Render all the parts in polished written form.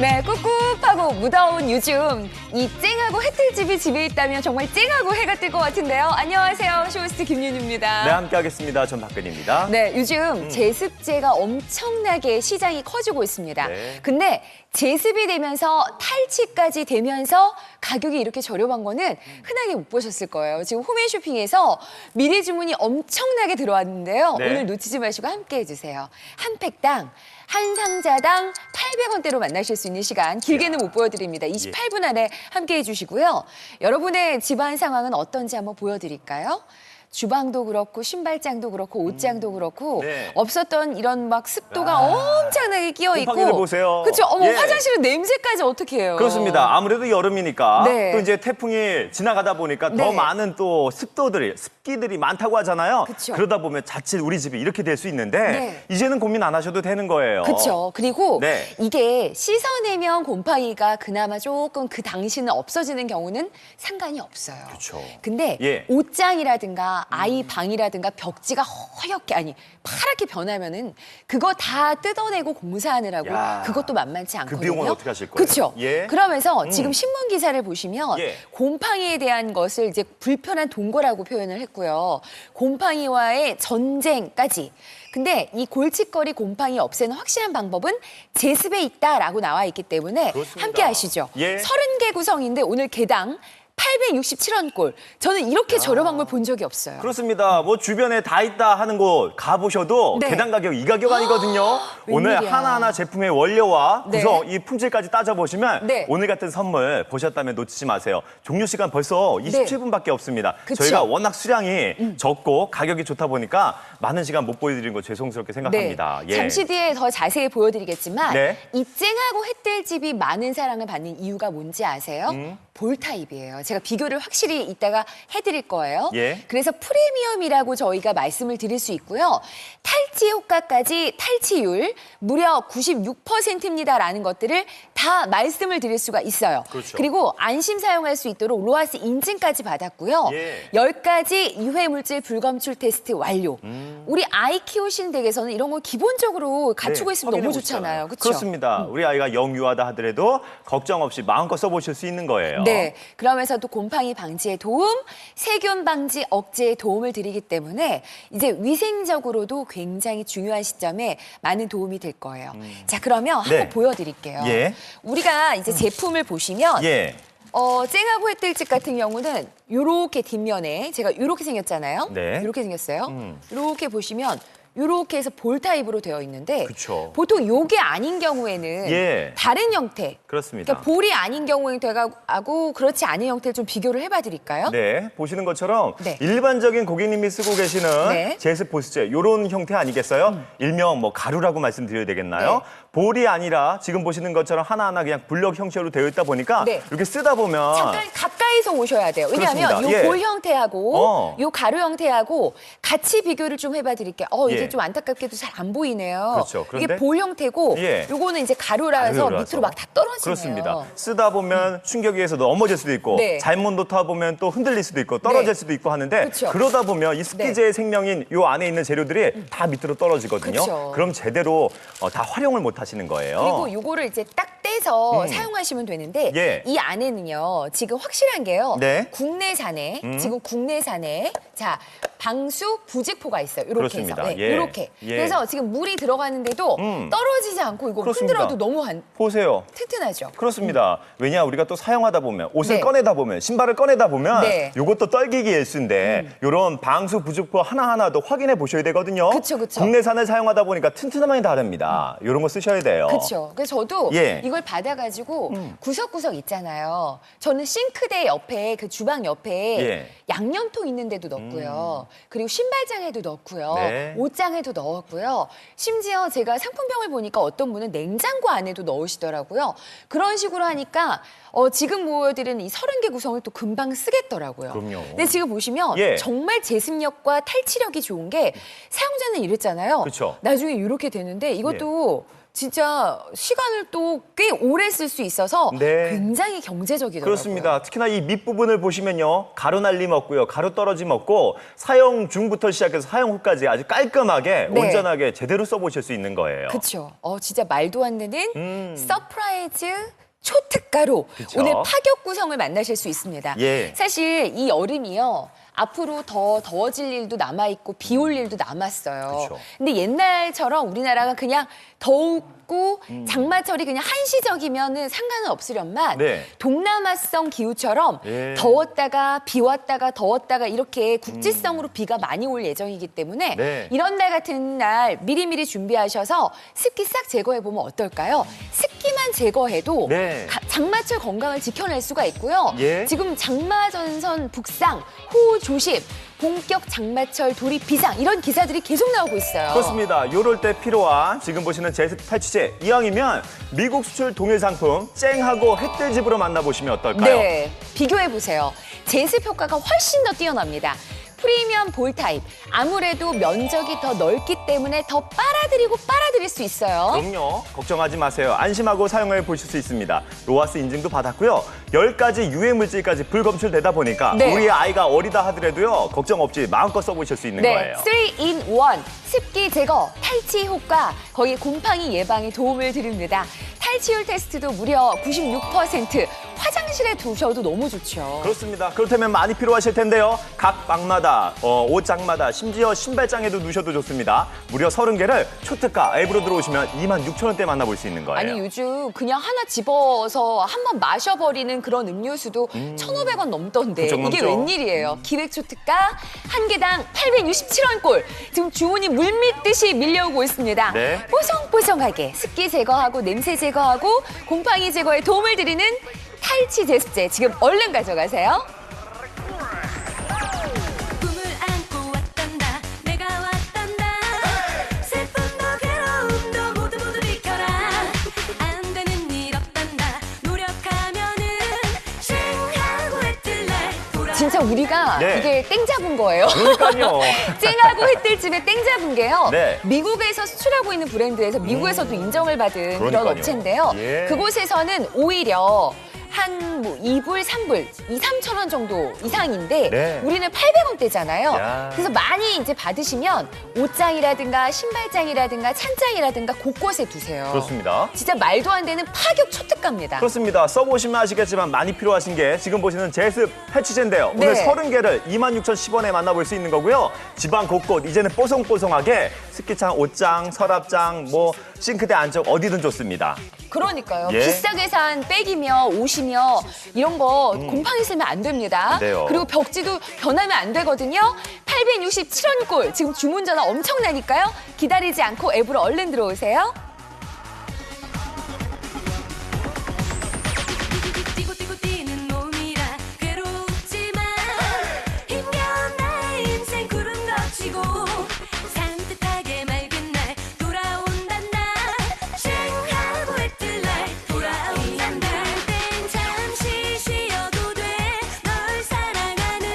네, 꿉꿉하고 무더운 요즘 이 쨍하고 해뜰집이 집에 있다면 정말 쨍하고 해가 뜰 것 같은데요. 안녕하세요, 쇼호스트 김윤우입니다. 네, 함께하겠습니다. 전 박근입니다. 네, 요즘 제습제가 엄청나게 시장이 커지고 있습니다. 네. 근데 제습이 되면서 탈취까지 되면서 가격이 이렇게 저렴한 거는 흔하게 못 보셨을 거예요. 지금 홈앤쇼핑에서 미리 주문이 엄청나게 들어왔는데요. 네. 오늘 놓치지 마시고 함께 해주세요. 한 팩당 한 상자당 800원대로 만나실 수 있는 시간 길게는 못 보여드립니다. 28분 안에 함께 해주시고요. 여러분의 집안 상황은 어떤지 한번 보여드릴까요? 주방도 그렇고 신발장도 그렇고 옷장도 그렇고 네. 없었던 이런 막 습도가 엄청나게 끼어 있고 곰팡이를 보세요. 그렇죠. 어머 예. 화장실은 냄새까지 어떻게 해요? 그렇습니다. 아무래도 여름이니까 네. 또 이제 태풍이 지나가다 보니까 네. 더 많은 또 습기들이 많다고 하잖아요. 그쵸. 그러다 보면 자칫 우리 집이 이렇게 될 수 있는데 네. 이제는 고민 안 하셔도 되는 거예요. 그렇죠. 그리고 네. 이게 씻어내면 곰팡이가 그나마 조금 그 당시는 없어지는 경우는 상관이 없어요. 그쵸. 근데 예. 옷장이라든가 아이 방이라든가 벽지가 허옇게 아니 파랗게 변하면은 그거 다 뜯어내고 공사하느라고 야. 그것도 만만치 않거든요. 비용은 어떻게 하실 거예요? 그렇죠. 예. 그러면서 지금 신문 기사를 보시면 예. 곰팡이에 대한 것을 이제 불편한 동거라고 표현을 했고요. 곰팡이와의 전쟁까지. 근데 이 골칫거리 곰팡이 없애는 확실한 방법은 제습에 있다라고 나와 있기 때문에 그렇습니다. 함께 하시죠. 예. 30개 구성인데 오늘 개당 867원꼴. 저는 이렇게 저렴한 걸 본 적이 없어요. 그렇습니다. 뭐 주변에 다 있다 하는 곳 가보셔도 네. 개당 가격 이 가격 아니거든요. 오늘 웬일이야. 하나하나 제품의 원료와 네. 구성, 이 품질까지 따져보시면 네. 오늘 같은 선물 보셨다면 놓치지 마세요. 종료 시간 벌써 27분밖에 없습니다. 그쵸. 저희가 워낙 수량이 적고 가격이 좋다 보니까 많은 시간 못 보여드린 거 죄송스럽게 생각합니다. 네. 잠시 뒤에 더 자세히 보여드리겠지만 네. 이 쨍하고 햇뜰집이 많은 사랑을 받는 이유가 뭔지 아세요? 볼 타입이에요. 제가 비교를 확실히 이따가 해드릴 거예요. 예. 그래서 프리미엄이라고 저희가 말씀을 드릴 수 있고요. 탈취 효과까지 탈취율 무려 96%입니다라는 것들을 다 말씀을 드릴 수가 있어요. 그렇죠. 그리고 안심 사용할 수 있도록 로아스 인증까지 받았고요. 예. 10가지 유해물질 불검출 테스트 완료. 우리 아이 키우시는 댁에서는 이런 거 기본적으로 갖추고 네, 있으면 너무 확인해 좋잖아요. 보시잖아요. 그렇죠? 그렇습니다. 우리 아이가 영유아다 하더라도 걱정 없이 마음껏 써보실 수 있는 거예요. 네, 그러면서 또 곰팡이 방지에 도움, 세균 방지 억제에 도움을 드리기 때문에 이제 위생적으로도 굉장히 중요한 시점에 많은 도움이 될 거예요. 자, 그러면 네. 한번 보여드릴게요. 예. 우리가 이제 제품을 보시면 예. 쨍하고 햇뜰집 같은 경우는 요렇게 뒷면에 제가 요렇게 생겼잖아요. 네. 요렇게 생겼어요. 요렇게 보시면 요렇게 해서 볼 타입으로 되어 있는데 그쵸. 보통 요게 아닌 경우에는 예. 다른 형태 그렇습니다. 그러니까 볼이 아닌 경우하고 그렇지 않은 형태를 좀 비교를 해봐 드릴까요? 네, 보시는 것처럼 네. 일반적인 고객님이 쓰고 계시는 네. 제습 보습제 이런 형태 아니겠어요? 일명 뭐 가루라고 말씀드려야 되겠나요? 네. 볼이 아니라 지금 보시는 것처럼 하나하나 그냥 블럭 형식으로 되어 있다 보니까 네. 이렇게 쓰다 보면 잠깐 가까이서 오셔야 돼요. 왜냐하면 그렇습니다. 요 예. 볼 형태하고 요 가루 형태하고 같이 비교를 좀 해봐 드릴게요. 이게 예. 좀 안타깝게도 잘 안 보이네요. 그렇죠. 이게 그런데? 볼 형태고 예. 요거는 이제 가루라서 가루라서. 밑으로 막 다 떨어지네요. 그렇습니다. 쓰다 보면 충격에서 넘어질 수도 있고 네. 잘못 놓다 보면 또 흔들릴 수도 있고 떨어질 네. 수도 있고 하는데 그쵸. 그러다 보면 이 습기제의 생명인 요 안에 있는 재료들이 다 밑으로 떨어지거든요. 그쵸. 그럼 제대로 다 활용을 못 하시는 거예요. 그리고 요거를 이제 딱 떼서 사용하시면 되는데 예. 이 안에는요 지금 확실한 게요 네. 국내산에 지금 국내산에 자 방수 부직포가 있어요 이렇게 그렇습니다. 해서 예. 이렇게 예. 그래서 지금 물이 들어가는데도 떨어지지 않고 이거 그렇습니다. 흔들어도 너무 보세요. 튼튼하죠. 그렇습니다. 왜냐 우리가 또 사용하다 보면 옷을 네. 꺼내다 보면 신발을 꺼내다 보면 네. 요것도 떨기기 일수인데 요런 방수 부직포 하나하나도 확인해 보셔야 되거든요. 그쵸, 그쵸. 국내산을 사용하다 보니까 튼튼함이 다릅니다. 요런 거 쓰셔야 돼요. 그렇죠. 그래서 저도 예. 이걸 받아가지고 구석구석 있잖아요. 저는 싱크대 옆에 그 주방 옆에 예. 양념통 있는 데도 넣었고요. 그리고 신발장에도 넣었고요. 네. 옷장에도 넣었고요. 심지어 제가 상품병을 보니까 어떤 분은 냉장고 안에도 넣으시더라고요. 그런 식으로 하니까 지금 보여드리는 이 30개 구성을 또 금방 쓰겠더라고요. 그럼요. 근데 지금 보시면 예. 정말 제습력과 탈취력이 좋은 게 사용자는 이랬잖아요. 그쵸. 나중에 이렇게 되는데 이것도 진짜 시간을 또 꽤 오래 쓸 수 있어서 네. 굉장히 경제적이더라고요. 그렇습니다. 특히나 이 밑부분을 보시면요. 가루 날림 없고요. 가루 떨어짐 없고 사용 중부터 시작해서 사용 후까지 아주 깔끔하게 네. 온전하게 제대로 써보실 수 있는 거예요. 그렇죠. 진짜 말도 안 되는 서프라이즈 초특가로 그쵸. 오늘 파격 구성을 만나실 수 있습니다. 예. 사실 이 여름이요. 앞으로 더 더워질 일도 남아있고 비 올 일도 남았어요. 그쵸. 근데 옛날처럼 우리나라가 그냥 더웠고 장마철이 그냥 한시적이면은 상관은 없으련만 네. 동남아성 기후처럼 예. 더웠다가 비 왔다가 더웠다가 이렇게 국지성으로 비가 많이 올 예정이기 때문에 네. 이런 날 같은 날 미리미리 준비하셔서 습기 싹 제거해 보면 어떨까요? 습기만 제거해도 네. 장마철 건강을 지켜낼 수가 있고요. 예. 지금 장마전선 북상, 호우 조심, 본격 장마철 돌입 비상 이런 기사들이 계속 나오고 있어요. 그렇습니다. 요럴 때 필요한 지금 보시는 제습 탈취제 이왕이면 미국 수출 동일 상품 쨍하고 햇들집으로 만나보시면 어떨까요? 네, 비교해 보세요. 제습 효과가 훨씬 더 뛰어납니다. 프리미엄 볼 타입. 아무래도 면적이 더 넓기 때문에 더 빨아들일 수 있어요. 그럼요. 걱정하지 마세요. 안심하고 사용해 보실 수 있습니다. 로아스 인증도 받았고요. 10가지 유해 물질까지 불검출되다 보니까 네. 우리 아이가 어리다 하더라도요. 걱정 없이 마음껏 써보실 수 있는 네, 거예요. 3-in-1 습기 제거, 탈취 효과, 거의 곰팡이 예방에 도움을 드립니다. 탈취율 테스트도 무려 96%. 화장실에 두셔도 너무 좋죠. 그렇습니다. 그렇다면 많이 필요하실 텐데요. 각 방마다, 옷장마다, 심지어 신발장에도 두셔도 좋습니다. 무려 30개를 초특가 앱으로 들어오시면 26,000원대 만나볼 수 있는 거예요. 아니 요즘 그냥 하나 집어서 한번 마셔버리는 그런 음료수도 1,500원 넘던데 그쵸, 이게 넘죠. 웬일이에요. 기획초특가 한 개당 867원꼴. 지금 주문이 물밀듯이 밀려오고 있습니다. 네. 뽀송뽀송하게 습기 제거하고 냄새 제거하고 곰팡이 제거에 도움을 드리는 탈취 제습제 지금 얼른 가져가세요. 꿈을 안고 왔단다 내가 왔단다 슬픔도 괴로움도 모두 비켜라 안 되는 일 없단다 노력하면은 쨍하고 해뜰날 돌아 진짜 우리가 네. 이게 땡 잡은 거예요. 그러니까요. 쨍하고 햇들집에 땡 잡은 게요. 네. 미국에서 수출하고 있는 브랜드에서 미국에서도 인정을 받은 그런 그러니까요. 업체인데요. 예. 그곳에서는 오히려 한 뭐 2불, 3불, 3천 원 정도 이상인데 네. 우리는 800원대잖아요. 야. 그래서 많이 이제 받으시면 옷장이라든가 신발장이라든가 찬장이라든가 곳곳에 두세요. 그렇습니다. 진짜 말도 안 되는 파격 초특가입니다. 그렇습니다. 써보시면 아시겠지만 많이 필요하신 게 지금 보시는 제습 탈취제인데요. 오늘 네. 30개를 26,010원에 만나볼 수 있는 거고요. 집안 곳곳 이제는 뽀송뽀송하게 스키장, 옷장, 서랍장, 뭐 싱크대 안쪽 어디든 좋습니다. 그러니까요. 예. 비싸게 산 백이며 옷이며 이런 거 곰팡이 쓰면 안 됩니다. 안 돼요. 그리고 벽지도 변하면 안 되거든요. 867원 꼴. 지금 주문 전화 엄청나니까요. 기다리지 않고 앱으로 얼른 들어오세요. 뛰고 뛰고 뛰는 몸이라 괴롭지만 힘겨운 나의 인생 구름 거치고 산뜻하게 맑은 날 돌아온단다 쨍하고 해뜰날 돌아온단다 땐 잠시 쉬어도 돼 널 사랑하는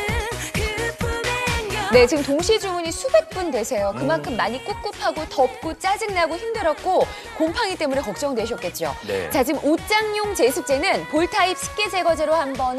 그 품에 안겨 네, 지금 동시 주문이 수백 분 되세요. 그만큼 많이 꿉꿉하고 덥고 짜증나고 힘들었고 곰팡이 때문에 걱정되셨겠죠. 네. 자, 지금 옷장용 제습제는 볼타입 습기 제거제로 한 번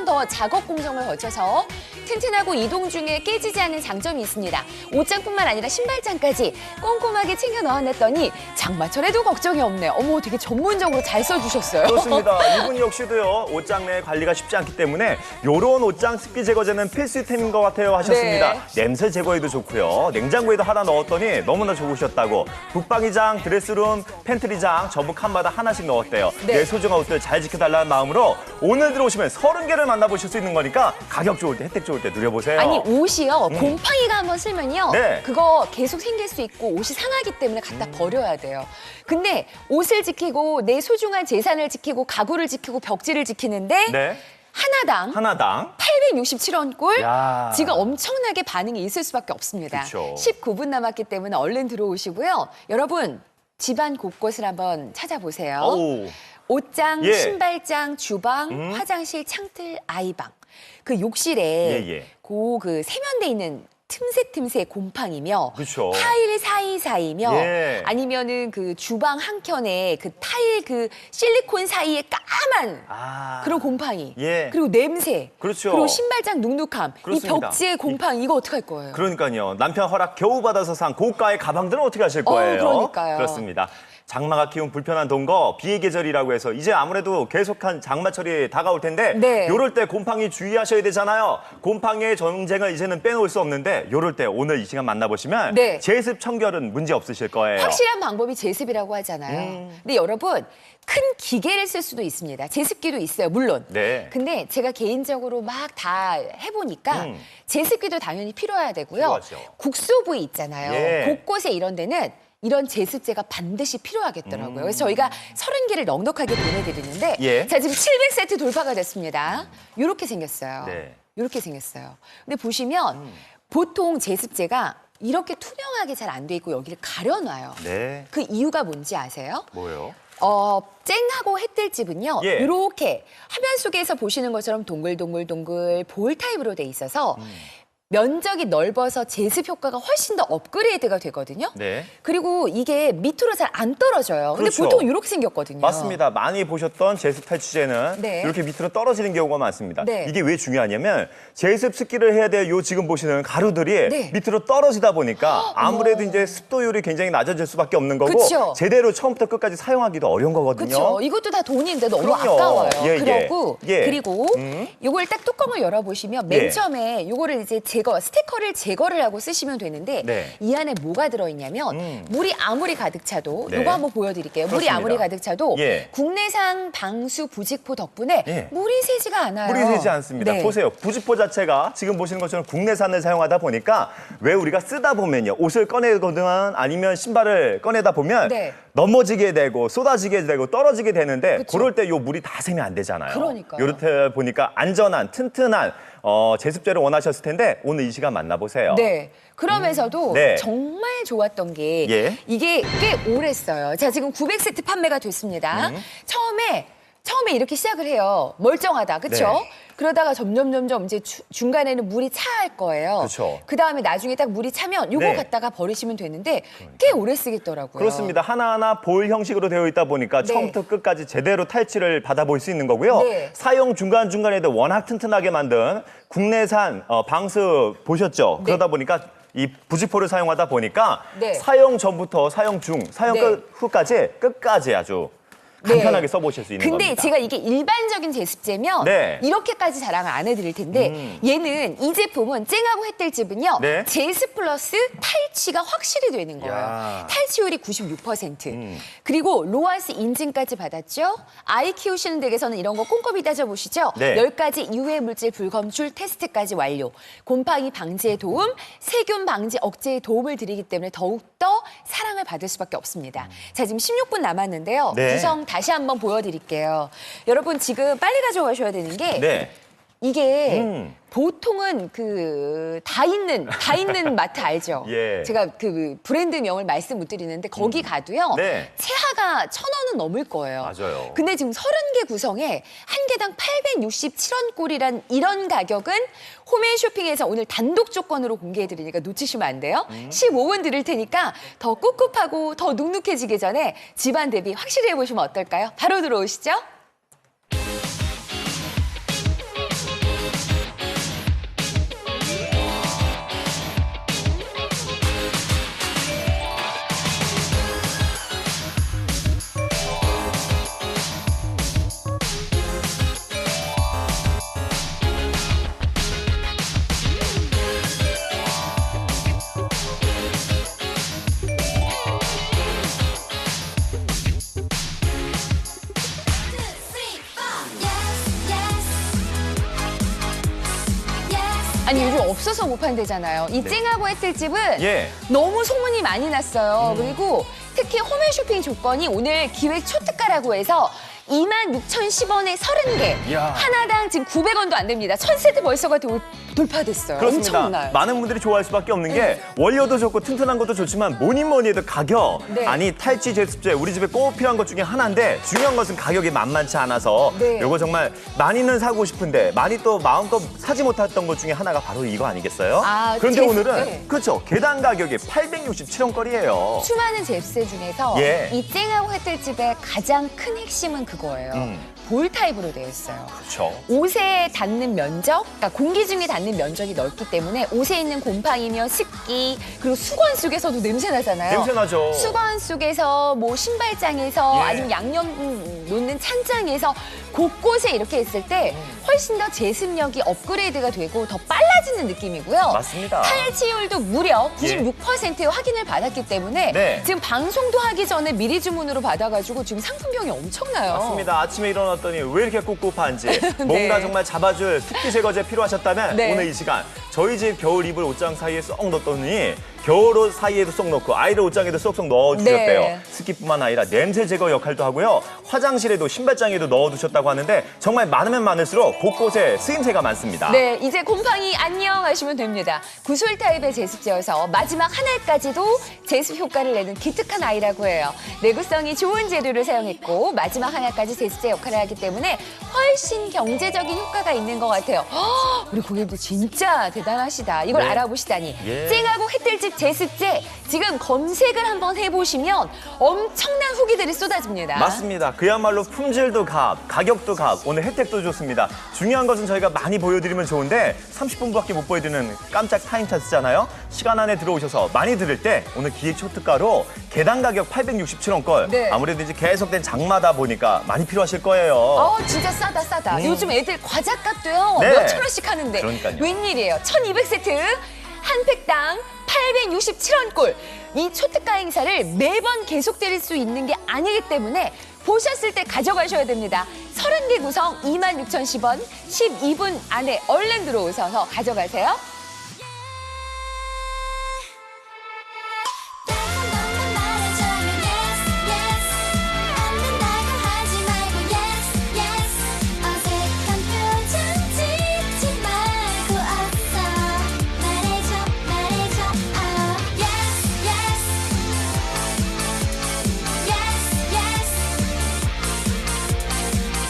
더 작업 공정을 거쳐서 튼튼하고 이동 중에 깨지지 않는 장점이 있습니다. 옷장뿐만 아니라 신발장까지 꼼꼼하게 챙겨 넣어놨더니 장마철에도 걱정이 없네요. 어머, 되게 전문적으로 잘 써주셨어요. 그렇습니다. 이분 역시도요. 옷장 내 관리가 쉽지 않기 때문에 요런 옷장 습기 제거제는 필수템인 것 같아요 하셨습니다. 네. 냄새 제거에도 좋고요. 냉장고에도 하나 넣었더니 너무나 좋으셨다고. 북방이장, 드레스룸, 팬트리장 전부 칸마다 하나씩 넣었대요. 네. 내 소중한 옷들 잘 지켜달라는 마음으로 오늘 들어오시면 30개를 만나보실 수 있는 거니까 가격 좋을 때, 혜택 좋을 때 누려보세요. 아니 옷이요 곰팡이가 한번 쓸면요 네. 그거 계속 생길 수 있고 옷이 상하기 때문에 갖다 버려야 돼요. 근데 옷을 지키고 내 소중한 재산을 지키고 가구를 지키고 벽지를 지키는데 네. 하나당 867원 꼴 야. 지금 엄청나게 반응이 있을 수밖에 없습니다. 그쵸. 19분 남았기 때문에 얼른 들어오시고요. 여러분 집안 곳곳을 한번 찾아보세요. 어우. 옷장, 예. 신발장, 주방, 화장실, 창틀, 아이방. 그 욕실에 예. 그 세면대 있는 틈새 곰팡이며 그쵸. 타일 사이사이며 예. 아니면은 그 주방 한 켠에 그 타일 그 실리콘 사이에 까만 그런 곰팡이 예. 그리고 냄새 그렇죠. 그리고 신발장 눅눅함 그렇습니다. 이 벽지의 곰팡이 이거 어떡할 거예요? 그러니까요. 남편 허락 겨우 받아서 산 고가의 가방들은 어떻게 하실 거예요? 그러니까요. 그렇습니다. 장마가 키운 불편한 동거 비의 계절이라고 해서 이제 아무래도 계속한 장마철이 다가올 텐데 네. 요럴 때 곰팡이 주의하셔야 되잖아요. 곰팡이의 전쟁을 이제는 빼놓을 수 없는데 요럴 때 오늘 이 시간 만나보시면 네. 제습 청결은 문제 없으실 거예요. 확실한 방법이 제습이라고 하잖아요. 근데 여러분 큰 기계를 쓸 수도 있습니다. 제습기도 있어요, 물론. 네. 근데 제가 개인적으로 막 다 해보니까 제습기도 당연히 필요해야 되고요. 필요하죠. 국수부위 있잖아요. 예. 곳곳에 이런 데는 이런 제습제가 반드시 필요하겠더라고요. 그래서 저희가 30개를 넉넉하게 보내드리는데 예. 자 지금 700세트 돌파가 됐습니다. 이렇게 생겼어요. 네. 이렇게 생겼어요. 근데 보시면 보통 제습제가 이렇게 투명하게 잘 안 돼 있고 여기를 가려놔요. 네. 그 이유가 뭔지 아세요? 뭐요? 쨍하고 햇들집은요. 예. 이렇게 화면 속에서 보시는 것처럼 동글동글동글 볼 타입으로 돼 있어서 면적이 넓어서 제습 효과가 훨씬 더 업그레이드가 되거든요. 네. 그리고 이게 밑으로 잘 안 떨어져요. 근데 그렇죠. 보통 이렇게 생겼거든요. 맞습니다. 많이 보셨던 제습 탈취제는 네. 이렇게 밑으로 떨어지는 경우가 많습니다. 네. 이게 왜 중요하냐면 제습 습기를 해야 될 요 지금 보시는 가루들이 네. 밑으로 떨어지다 보니까 아무래도 이제 습도율이 굉장히 낮아질 수밖에 없는 거고 그쵸. 제대로 처음부터 끝까지 사용하기도 어려운 거거든요. 그렇죠. 이것도 다 돈인데 너무 그럼요. 아까워요. 예, 예. 그리고 요걸 딱 뚜껑을 열어보시면 맨 예. 처음에 요거를 이제 스티커를 제거를 하고 쓰시면 되는데 네. 이 안에 뭐가 들어있냐면 물이 아무리 가득 차도 네. 요거 한번 보여드릴게요. 물이 그렇습니다. 아무리 가득 차도 예. 국내산 방수 부직포 덕분에 예. 물이 새지가 않아요. 물이 새지 않습니다. 네. 보세요. 부직포 자체가 지금 보시는 것처럼 국내산을 사용하다 보니까 왜 우리가 쓰다 보면요. 옷을 꺼내거든 아니면 신발을 꺼내다 보면 네. 넘어지게 되고 쏟아지게 되고 떨어지게 되는데 그쵸. 그럴 때 요 물이 다 새면 안 되잖아요. 그러니까요. 이렇게 보니까 안전한 튼튼한 제습제를 원하셨을 텐데 오늘 이 시간 만나보세요. 네. 그러면서도 네. 정말 좋았던 게 예. 이게 꽤 오래 써요. 자, 지금 900세트 판매가 됐습니다. 처음에 이렇게 시작을 해요. 멀쩡하다. 그렇죠? 네. 그러다가 점점 이제 중간에는 물이 차할 거예요. 그쵸. 그다음에 나중에 딱 물이 차면 요거 네. 갖다가 버리시면 되는데 꽤 오래 쓰겠더라고요. 그렇습니다. 하나하나 볼 형식으로 되어 있다 보니까 네. 처음부터 끝까지 제대로 탈취를 받아볼 수 있는 거고요. 네. 사용 중간중간에도 워낙 튼튼하게 만든 국내산 방수 보셨죠? 네. 그러다 보니까 이 부직포를 사용하다 보니까 네. 사용 전부터 사용 중, 사용 네. 후까지 끝까지 아주 네. 간편하게 써보실 수 있는 근데 겁니다. 제가 이게 일반적인 제습제면 네. 이렇게까지 자랑을 안 해드릴 텐데 얘는 이 제품은 쨍하고 햇들집은요 네. 제습 플러스 탈취가 확실히 되는 거예요. 야. 탈취율이 96%. 그리고 로아스 인증까지 받았죠. 아이 키우시는 댁에서는 이런 거 꼼꼼히 따져보시죠. 네. 10가지 유해 물질 불검출 테스트까지 완료. 곰팡이 방지에 도움, 세균 방지 억제에 도움을 드리기 때문에 더욱더 사랑을 받을 수밖에 없습니다. 자, 지금 16분 남았는데요. 네. 구성 다시 한번 보여드릴게요. 여러분 지금 빨리 가져가셔야 되는 게 네. 이게 보통은 그 다 있는 마트 알죠? 예. 제가 그 브랜드명을 말씀 못 드리는데 거기 가도요. 네. 최하가 1,000원은 넘을 거예요. 맞아요. 근데 지금 30개 구성에 한 개당 867원 꼴이란 이런 가격은 홈앤 쇼핑에서 오늘 단독 조건으로 공개해 드리니까 놓치시면 안 돼요. 15분 드릴 테니까 더 꿉꿉하고 더 눅눅해지기 전에 집안 대비 확실히 해보시면 어떨까요? 바로 들어오시죠. 아니 요즘 없어서 못 판대잖아요. 이 쨍하고 햇들집은 예. 너무 소문이 많이 났어요. 그리고 특히 홈앤쇼핑 조건이 오늘 기획 초특가라고 해서 26,010원에 30개. 이야. 하나당 지금 900원도 안 됩니다. 1000세트 벌써가 돌파됐어요. 그렇습니다. 엄청나요. 많은 분들이 좋아할 수밖에 없는 게 원료도 좋고 튼튼한 것도 좋지만 뭐니 해도 가격. 네. 아니 탈취 제습제 우리 집에 꼭 필요한 것 중에 하나인데 중요한 것은 가격이 만만치 않아서 네. 이거 정말 많이는 사고 싶은데 많이 또 마음껏 사지 못했던 것 중에 하나가 바로 이거 아니겠어요? 아, 그런데 제습- 오늘은 네. 그렇죠. 개당 가격이 867원거리예요. 수많은 제습제 중에서 예. 이 쨍하고 햇들집의 가장 큰 핵심은 그거예요. 볼 타입으로 되어 있어요. 그렇죠. 옷에 닿는 면적, 그러니까 공기 중에 닿는 면적이 넓기 때문에 옷에 있는 곰팡이며 습기, 그리고 수건 속에서도 냄새 나잖아요. 냄새 나죠. 수건 속에서 뭐 신발장에서 예. 아니면 양념 놓는 찬장에서 곳곳에 이렇게 했을 때 훨씬 더 제습력이 업그레이드가 되고 더 빨라지는 느낌이고요. 맞습니다. 탈취율도 무려 96%의 확인을 받았기 때문에 네. 지금 방송도 하기 전에 미리 주문으로 받아가지고 지금 상품명이 엄청나요. 맞습니다. 아침에 일어났더니 왜 이렇게 꿉꿉한지 뭔가 정말 잡아줄 습기 제거제 필요하셨다면 네. 오늘 이 시간 저희 집 겨울 이불 옷장 사이에 쏙 넣었더니 겨울옷 사이에도 쏙 넣고 아이들 옷장에도 쏙쏙 넣어주셨대요. 네. 습기뿐만 아니라 냄새 제거 역할도 하고요. 화장실에도 신발장에도 넣어두셨다고 하는데 정말 많으면 많을수록 곳곳에 쓰임새가 많습니다. 네, 이제 곰팡이 안녕 하시면 됩니다. 구슬 타입의 제습제여서 마지막 한 알까지도 제습 효과를 내는 기특한 아이라고 해요. 내구성이 좋은 재료를 사용했고 마지막 한 알까지 제습제 역할을 하기 때문에 훨씬 경제적인 효과가 있는 것 같아요. 허, 우리 고객님도 진짜 대단하시다. 이걸 네. 알아보시다니. 예. 쨍하고 햇들집 제습제 지금 검색을 한번 해보시면 엄청난 후기들이 쏟아집니다. 맞습니다. 그야말로 품질도 값, 가격도 값, 오늘 혜택도 좋습니다. 중요한 것은 저희가 많이 보여드리면 좋은데 30분밖에 못 보여드리는 깜짝 타임 찬스잖아요. 시간 안에 들어오셔서 많이 들을 때 오늘 기획 초특가로 개당 가격 867원걸. 네. 아무래도 이제 계속된 장마다 보니까 많이 필요하실 거예요. 진짜 싸다. 요즘 애들 과자값도요. 네. 몇천 원씩 하는데. 그러니까요. 웬일이에요. 1200세트 한 팩당 867원꼴. 이 초특가 행사를 매번 계속될 수 있는 게 아니기 때문에 보셨을 때 가져가셔야 됩니다. 30개 구성 26,010원 12분 안에 얼른 들어오셔서 가져가세요. 너만 말해줘요 yes yes 안 된다고 하지 말고 yes yes 어색한 표정 짓지 말고 어서 말해줘 oh yes yes yes yes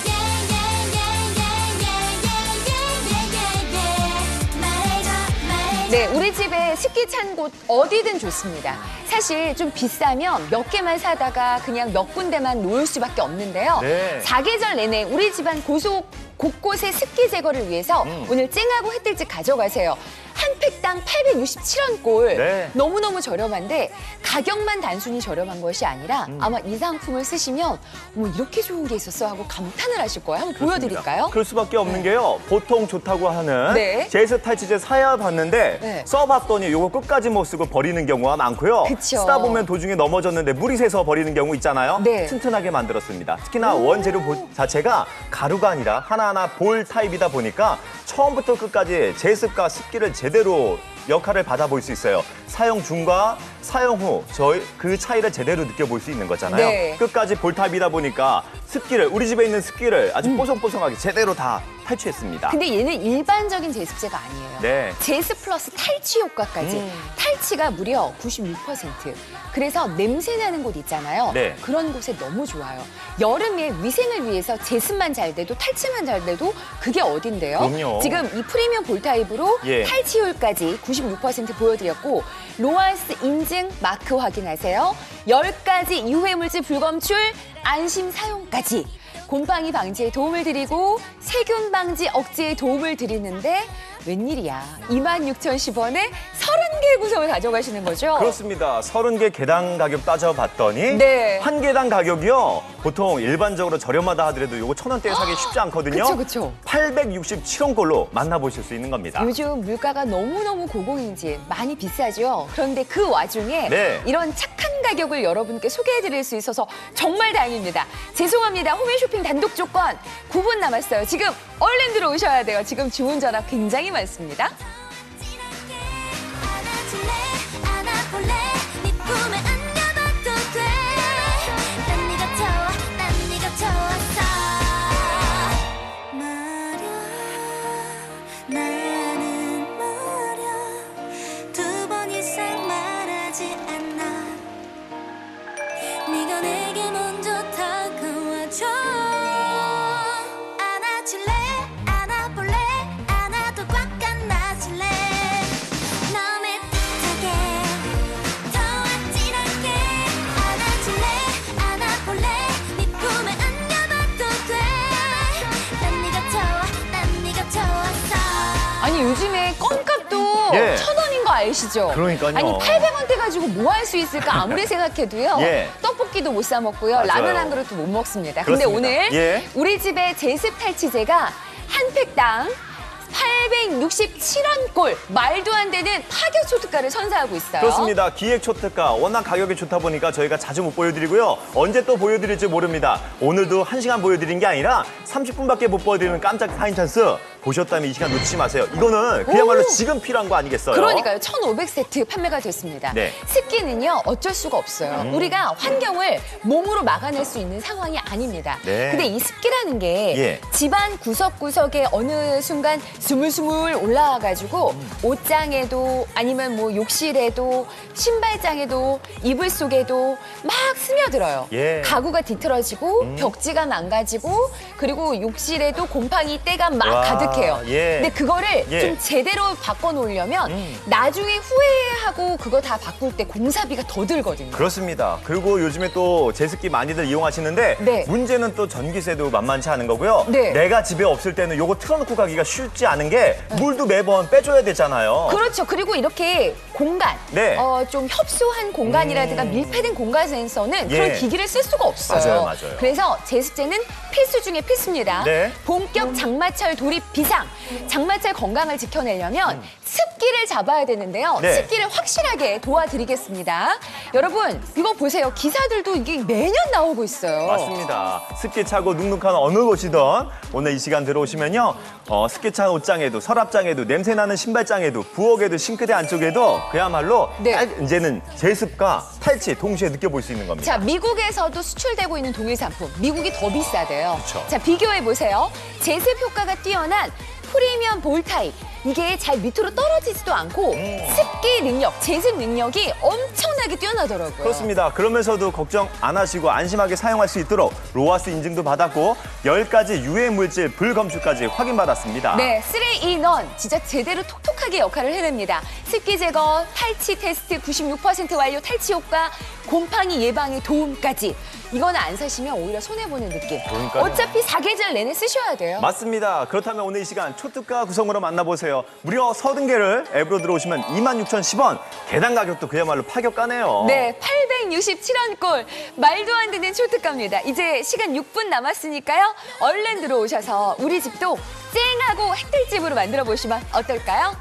yeah yeah yeah yeah yeah yeah yeah yeah 말해줘 네, 우리 집에 습기 찬 곳 어디든 좋습니다. 사실 좀 비싸면 몇 개만 사다가 그냥 몇 군데만 놓을 수밖에 없는데요. 네. 사계절 내내 우리 집안 곳곳의 습기 제거를 위해서 오늘 쨍하고 햇들집 가져가세요. 한 팩당 867원꼴. 네. 너무너무 저렴한데 가격만 단순히 저렴한 것이 아니라 아마 이 상품을 쓰시면 어머 이렇게 좋은 게 있었어 하고 감탄을 하실 거예요. 한번 보여드릴까요? 그럴 수밖에 없는 게요. 보통 좋다고 하는 네. 제습 탈취제 사야 봤는데 네. 써봤더니 이거 끝까지 못 쓰고 버리는 경우가 많고요. 그쵸. 쓰다 보면 도중에 넘어졌는데 물이 새서 버리는 경우 있잖아요. 네. 튼튼하게 만들었습니다. 특히나 원재료 자체가 가루가 아니라 하나하나 볼 타입이다 보니까 처음부터 끝까지 제습과 습기를 제대로 역할을 받아볼 수 있어요. 사용 중과 사용 후 저희 그 차이를 제대로 느껴볼 수 있는 거잖아요. 네. 끝까지 볼탑이다 보니까 습기를 우리 집에 있는 습기를 아주 뽀송뽀송하게 제대로 다 탈취했습니다. 근데 얘는 일반적인 제습제가 아니에요. 네. 제습 플러스 탈취 효과까지. 탈취가 무려 96%. 그래서 냄새 나는 곳 있잖아요. 네. 그런 곳에 너무 좋아요. 여름에 위생을 위해서 제습만 잘 돼도 탈취만 잘 돼도 그게 어딘데요? 그럼요. 지금 이 프리미엄 볼 타입으로 예. 탈취율까지 96% 보여드렸고 로아스 인증 마크 확인하세요. 10가지 유해물질 불검출 안심 사용까지. 곰팡이 방지에 도움을 드리고 세균 방지 억제에 도움을 드리는데 웬일이야. 26,010원에 30개 구성을 가져가시는 거죠? 그렇습니다. 30개 개당 가격 따져봤더니 네. 한 개당 가격이요. 보통 일반적으로 저렴하다 하더라도 이거 1,000원대에 사기 쉽지 않거든요. 그쵸, 그쵸. 867원꼴로 만나보실 수 있는 겁니다. 요즘 물가가 너무너무 고공인지 많이 비싸죠. 그런데 그 와중에 네. 이런 착한 가격을 여러분께 소개해드릴 수 있어서 정말 다행입니다. 죄송합니다. 홈앤쇼핑 단독 조건 9분 남았어요. 지금 얼른 들어오셔야 돼요. 지금 주문 전화 굉장히 많습니다. 안아줄래 안아볼래 네 품에 안겨봐도 돼난 네가 좋아 난 네가 좋아서 요즘에 껌값도 예. 1,000원인 거 아시죠? 그러니까요. 아니 800원대 가지고 뭐 할 수 있을까 아무리 생각해도요. 예. 떡볶이도 못 사 먹고요. 맞아요. 라면 한 그릇도 못 먹습니다. 근데 그렇습니다. 오늘 예. 우리 집의 제습 탈취제가 한 팩당 867원꼴 말도 안 되는 파격 초특가를 선사하고 있어요. 그렇습니다. 기획 초특가 워낙 가격이 좋다 보니까 저희가 자주 못 보여드리고요. 언제 또 보여드릴지 모릅니다. 오늘도 1시간 보여드린 게 아니라 30분밖에 못 보여드리는 깜짝 타임 찬스. 보셨다면 이 시간 놓치지 마세요. 이거는 그야말로 오. 지금 필요한 거 아니겠어요? 그러니까요. 1,500세트 판매가 됐습니다. 네. 습기는요. 어쩔 수가 없어요. 우리가 환경을 몸으로 막아낼 수 있는 상황이 아닙니다. 네. 근데 이 습기라는 게 예. 집안 구석구석에 어느 순간 스물스물 올라와가지고 옷장에도 아니면 뭐 욕실에도 신발장에도 이불 속에도 막 스며들어요. 예. 가구가 뒤틀어지고 벽지가 망가지고 그리고 욕실에도 곰팡이 때가 막 와, 가득해요. 예. 근데 그거를 예. 좀 제대로 바꿔놓으려면 나중에 후회하고 그거 다 바꿀 때 공사비가 더 들거든요. 그렇습니다. 그리고 요즘에 또 제습기 많이들 이용하시는데 네. 문제는 또 전기세도 만만치 않은 거고요. 네. 내가 집에 없을 때는 요거 틀어놓고 가기가 쉽지 않은 게 물도 매번 빼줘야 되잖아요. 그렇죠. 그리고 이렇게 공간, 네. 좀 협소한 공간이라든가 밀폐된 공간에서는 예. 그런 기기를 쓸 수가 없어요. 맞아요. 그래서 제습제는 필수 중에 필수입니다. 네. 본격 장마철 돌입 비상. 장마철 건강을 지켜내려면 습기를 잡아야 되는데요. 네. 습기를 확실하게 도와드리겠습니다. 여러분, 이거 보세요. 기사들도 이게 매년 나오고 있어요. 맞습니다. 습기 차고 눅눅한 어느 곳이든 오늘 이 시간 들어오시면요. 습기 찬 옷장에도 서랍장에도 냄새나는 신발장에도 부엌에도 싱크대 안쪽에도 그야말로 네. 이제는 제습과 탈취 동시에 느껴볼 수 있는 겁니다. 자, 미국에서도 수출되고 있는 동일 상품. 미국이 더 비싸대요. 그쵸. 자, 비교해 보세요. 제습 효과가 뛰어난 프리미엄 볼 타입. 이게 잘 밑으로 떨어지지도 않고 습기 능력, 제습 능력이 엄청나게 뛰어나더라고요. 그렇습니다. 그러면서도 걱정 안 하시고 안심하게 사용할 수 있도록 로아스 인증도 받았고 10가지 유해 물질 불검출까지 확인받았습니다. 네, 3-in-1 진짜 제대로 톡톡하게 역할을 해냅니다. 습기 제거, 탈취 테스트 96% 완료, 탈취 효과, 곰팡이 예방에 도움까지. 이거는 안 사시면 오히려 손해보는 느낌. 그러니까요. 어차피 사계절 내내 쓰셔야 돼요. 맞습니다. 그렇다면 오늘 이 시간 초특가 구성으로 만나보세요. 무려 30개를 앱으로 들어오시면 26,010원. 계단 가격도 그야말로 파격가네요. 네, 867원꼴. 말도 안 되는 초특가입니다. 이제 시간 6분 남았으니까요. 얼른 들어오셔서 우리 집도 쨍하고 햇들집으로 만들어 보시면 어떨까요?